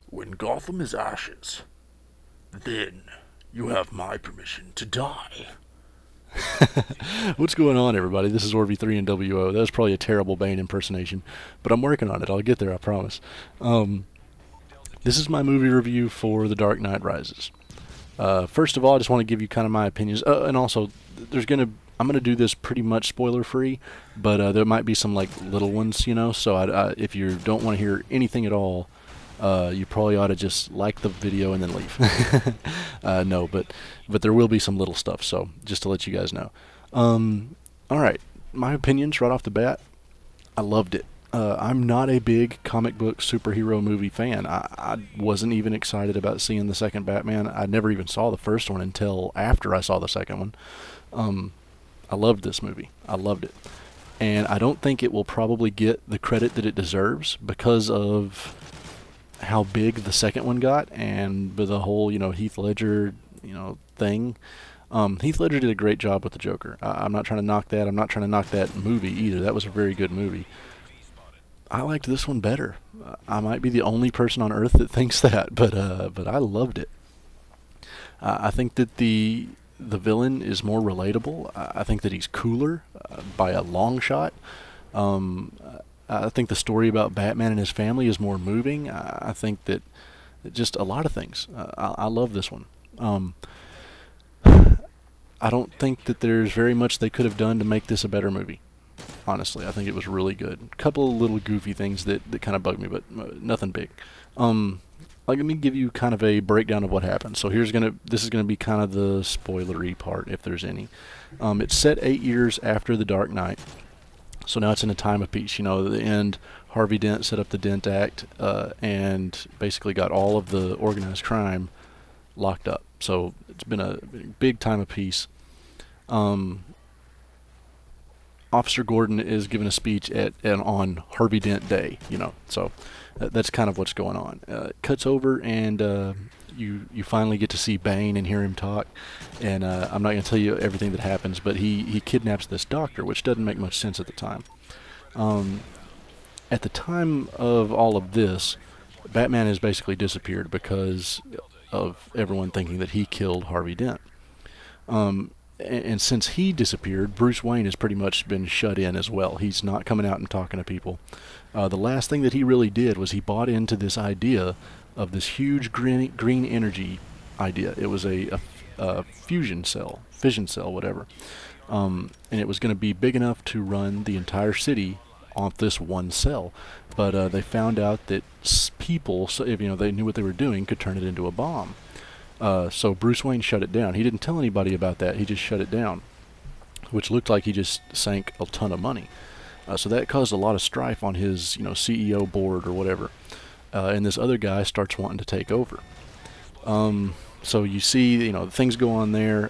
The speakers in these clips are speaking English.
When Gotham is ashes, then you have my permission to die. What's going on, everybody? This is MW3 and WO. That was probably a terrible Bane impersonation, but I'm working on it. I'll get there, I promise. This is my movie review for The Dark Knight Rises. First of all, I just want to give you kind of my opinions, and also I'm gonna do this pretty much spoiler free, but there might be some like little ones, you know. So if you don't want to hear anything at all, you probably ought to just like the video and then leave. No, but there will be some little stuff, so just to let you guys know. Alright, my opinions right off the bat, I loved it. I'm not a big comic book superhero movie fan. I wasn't even excited about seeing the second Batman. I never even saw the first one until after I saw the second one. I loved this movie. I loved it. And I don't think it will probably get the credit that it deserves because of how big the second one got, and the whole, Heath Ledger, thing. Heath Ledger did a great job with the Joker. I'm not trying to knock that. I'm not trying to knock that movie either. That was a very good movie. I liked this one better. I might be the only person on earth that thinks that, but I loved it. I think that the villain is more relatable. I think that he's cooler by a long shot. I think the story about Batman and his family is more moving. I think that just a lot of things. I love this one. I don't think that there's very much they could have done to make this a better movie. Honestly, I think it was really good. A couple of little goofy things that kind of bugged me, but nothing big. Let me give you kind of a breakdown of what happened. So this is gonna be kind of the spoilery part, if there's any. It's set 8 years after The Dark Knight. So now it's in a time of peace. At the end, Harvey Dent set up the Dent Act and basically got all of the organized crime locked up. So it's been a big time of peace. Officer Gordon is giving a speech on Harvey Dent Day, so that's kind of what's going on. It cuts over, and you finally get to see Bane and hear him talk. And I'm not going to tell you everything that happens, but he kidnaps this doctor, which doesn't make much sense at the time. At the time of all of this, Batman has basically disappeared because of everyone thinking that he killed Harvey Dent. And since he disappeared, Bruce Wayne has pretty much been shut in as well. He's not coming out and talking to people. The last thing that he really did was he bought into this idea of this huge green energy idea. It was a fission cell, whatever. And it was going to be big enough to run the entire city off this one cell. But they found out that people, so if they knew what they were doing, could turn it into a bomb. So Bruce Wayne shut it down. He didn't tell anybody about that. He just shut it down, which looked like he just sank a ton of money. So that caused a lot of strife on his, CEO board or whatever. And this other guy starts wanting to take over. So you see, things go on there.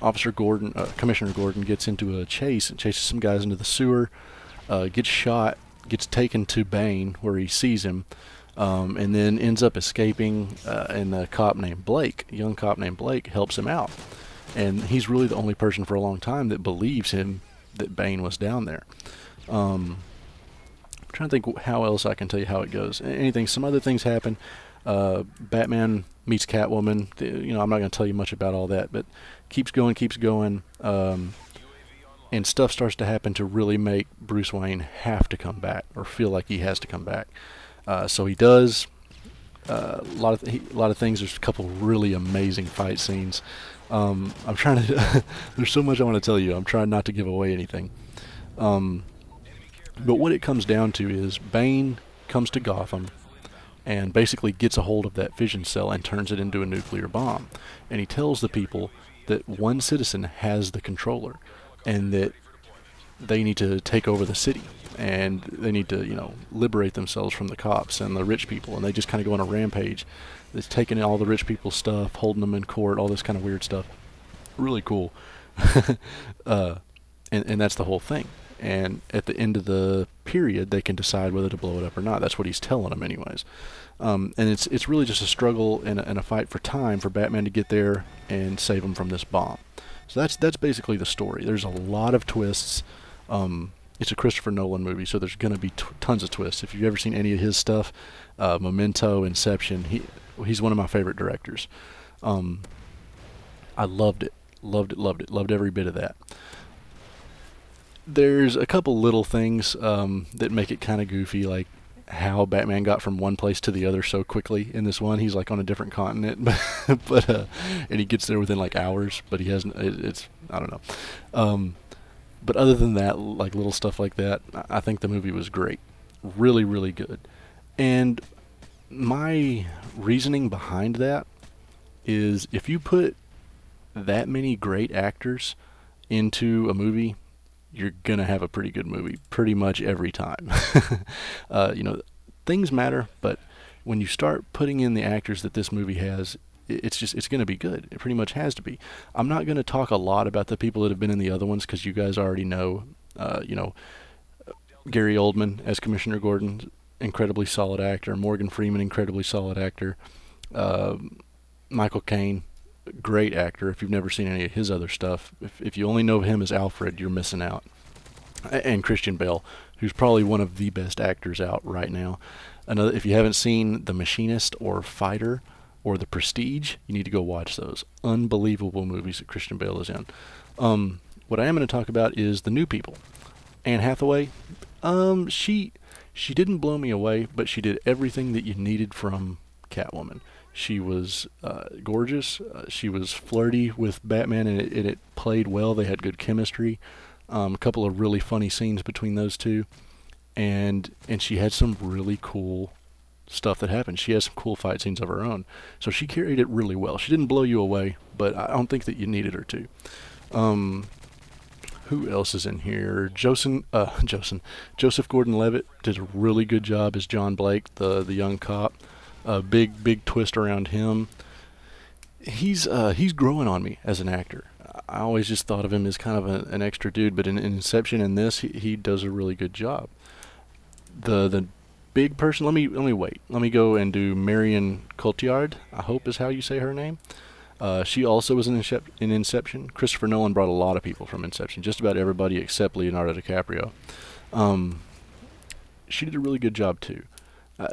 Commissioner Gordon gets into a chase and chases some guys into the sewer, gets shot, gets taken to Bane where he sees him. And then ends up escaping, and a young cop named Blake, helps him out. And he's really the only person for a long time that believes him that Bane was down there. I'm trying to think how else I can tell you how it goes. Some other things happen. Batman meets Catwoman. I'm not going to tell you much about all that, but keeps going. And stuff starts to happen to really make Bruce Wayne have to come back, or feel like he has to come back. So he does. A lot of things. There's a couple really amazing fight scenes. I'm trying to. There's so much I want to tell you. I'm trying not to give away anything. But what it comes down to is Bane comes to Gotham and basically gets a hold of that fission cell and turns it into a nuclear bomb. And he tells the people that one citizen has the controller, and that they need to take over the city. And they need to, liberate themselves from the cops and the rich people. And they just kind of go on a rampage. It's taking all the rich people's stuff, holding them in court, all this kind of weird stuff. Really cool. And that's the whole thing. And at the end of the period, they can decide whether to blow it up or not. That's what he's telling them, anyways. And it's really just a struggle and a fight for time for Batman to get there and save him from this bomb. So that's basically the story. There's a lot of twists. It's a Christopher Nolan movie, so there's going to be tons of twists. If you've ever seen any of his stuff, Memento, Inception, he's one of my favorite directors. I loved it. Loved every bit of that. There's a couple little things that make it kind of goofy, like how Batman got from one place to the other so quickly. In this one, he's like on a different continent, but and he gets there within like hours, but he hasn't. It's I don't know. But other than that, like little stuff like that, I think the movie was great, really, really good. And my reasoning behind that is if you put that many great actors into a movie, you're gonna have a pretty good movie pretty much every time. You know, things matter, but when you start putting in the actors that this movie has, it's gonna be good. It pretty much has to be. I'm not gonna talk a lot about the people that have been in the other ones because you guys already know. You know, Gary Oldman as Commissioner Gordon, incredibly solid actor. Morgan Freeman, incredibly solid actor. Michael Caine, great actor. If you've never seen any of his other stuff, if you only know him as Alfred, you're missing out. And Christian Bale, who's probably one of the best actors out right now. Another, if you haven't seen The Machinist or Fighter or The Prestige, you need to go watch those. Unbelievable movies that Christian Bale is in. What I am going to talk about is the new people. Anne Hathaway, she didn't blow me away, but she did everything that you needed from Catwoman. She was gorgeous. She was flirty with Batman, and it played well. They had good chemistry. A couple of really funny scenes between those two, and she had some really cool stuff that happened. She has some cool fight scenes of her own, so she carried it really well. She didn't blow you away, but I don't think that you needed her to. Who else is in here? Joseph Gordon-Levitt did a really good job as John Blake, the young cop. A big twist around him. He's growing on me as an actor. I always just thought of him as kind of an extra dude, but in Inception and this, he does a really good job. The big person. Let me wait. Let me go and do Marion Cotillard, I hope is how you say her name. She also was in Inception. Christopher Nolan brought a lot of people from Inception, just about everybody except Leonardo DiCaprio. She did a really good job too.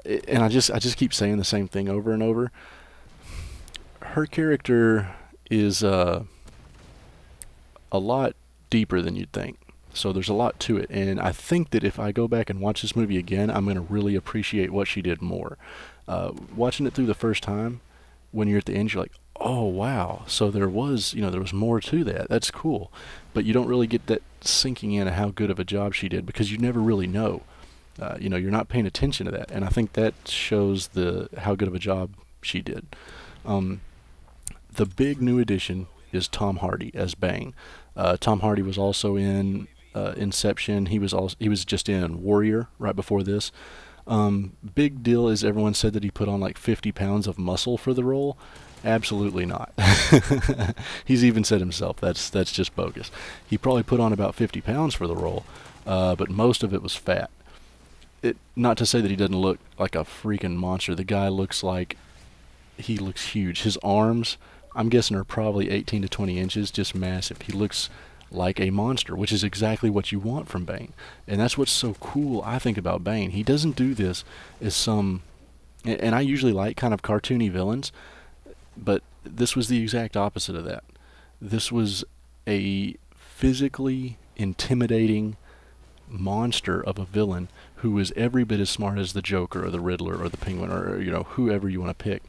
And I just keep saying the same thing over and over. Her character is a lot deeper than you'd think. So there's a lot to it, and I think that if I go back and watch this movie again, I'm going to really appreciate what she did more. Watching it through the first time, when you're at the end, you're like, oh wow, so there was more to that. That's cool. But you don't really get that sinking in of how good of a job she did because you never really know. You're not paying attention to that, and I think that shows how good of a job she did. The big new addition is Tom Hardy as Bane. Tom Hardy was also in Inception. He was just in Warrior right before this. Big deal is everyone said that he put on like 50 pounds of muscle for the role. Absolutely not. He's even said himself that's just bogus. He probably put on about 50 pounds for the role, but most of it was fat. Not to say that he doesn't look like a freaking monster. The guy looks huge. His arms, I'm guessing, are probably 18 to 20 inches, just massive. He looks like a monster, which is exactly what you want from Bane. And that's what's so cool, I think, about Bane. He doesn't do this as some... And I usually like kind of cartoony villains, but this was the exact opposite of that. This was a physically intimidating monster of a villain who is every bit as smart as the Joker or the Riddler or the Penguin or whoever you want to pick.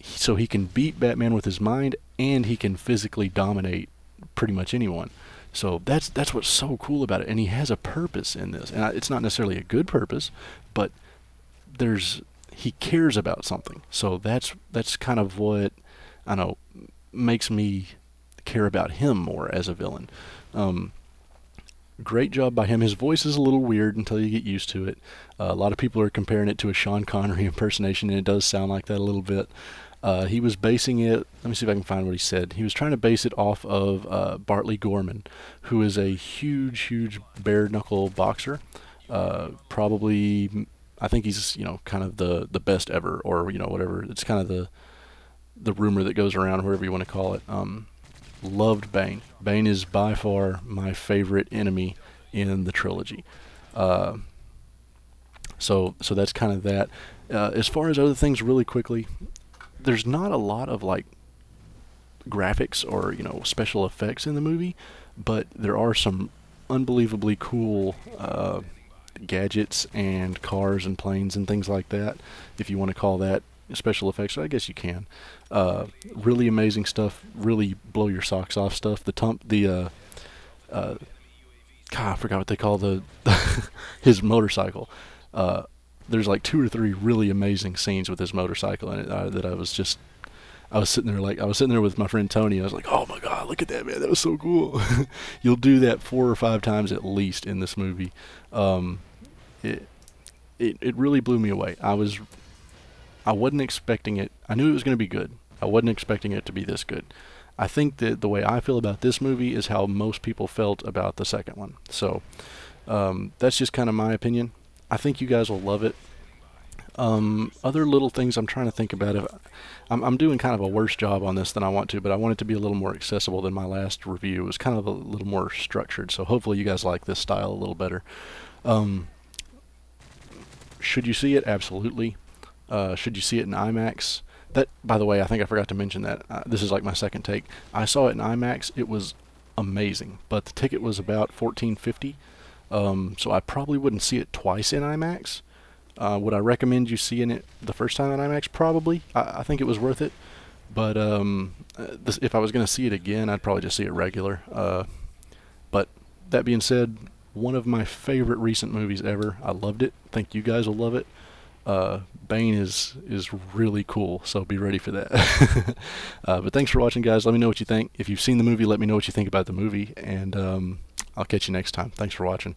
So he can beat Batman with his mind, and he can physically dominate pretty much anyone. So that's what's so cool about it, and he has a purpose in this, and it's not necessarily a good purpose, but he cares about something. So that's kind of what I know makes me care about him more as a villain. Great job by him. His voice is a little weird until you get used to it. A lot of people are comparing it to a Sean Connery impersonation, and it does sound like that a little bit. He was basing it, let me see if I can find what he said. He was trying to base it off of Bartley Gorman, who is a huge bare-knuckle boxer. Probably, I think he's kind of the best ever, or whatever. It's kind of the rumor that goes around, whatever you want to call it. Loved Bane. Bane is by far my favorite enemy in the trilogy. Uh, so that's kind of that. As far as other things, really quickly, there's not a lot of like graphics or special effects in the movie, but there are some unbelievably cool gadgets and cars and planes and things like that, if you want to call that special effects. I guess you can. Really amazing stuff. Really blow your socks off stuff. God, I forgot what they call his motorcycle. There's like 2 or 3 really amazing scenes with his motorcycle in it that I was sitting there with my friend Tony. And I was like, oh my God, look at that, man! That was so cool. You'll do that 4 or 5 times at least in this movie. It really blew me away. I wasn't expecting it. I knew it was going to be good. I wasn't expecting it to be this good. I think that the way I feel about this movie is how most people felt about the second one. So that's just kind of my opinion. I think you guys will love it. Other little things I'm trying to think about. I'm doing kind of a worse job on this than I want to, but I want it to be a little more accessible than my last review. It was kind of a little more structured, so hopefully you guys like this style a little better. Should you see it? Absolutely. Should you see it in IMAX? That, by the way, I think I forgot to mention that. This is like my second take. I saw it in IMAX. It was amazing, but the ticket was about $14.50. So I probably wouldn't see it twice in IMAX. Would I recommend you seeing it the first time in IMAX? Probably. I think it was worth it. But if I was going to see it again, I'd probably just see it regular. But that being said, one of my favorite recent movies ever. I loved it. Think you guys will love it. Bane is really cool, so be ready for that. But thanks for watching, guys. Let me know what you think. If you've seen the movie, let me know what you think about the movie, and I'll catch you next time. Thanks for watching.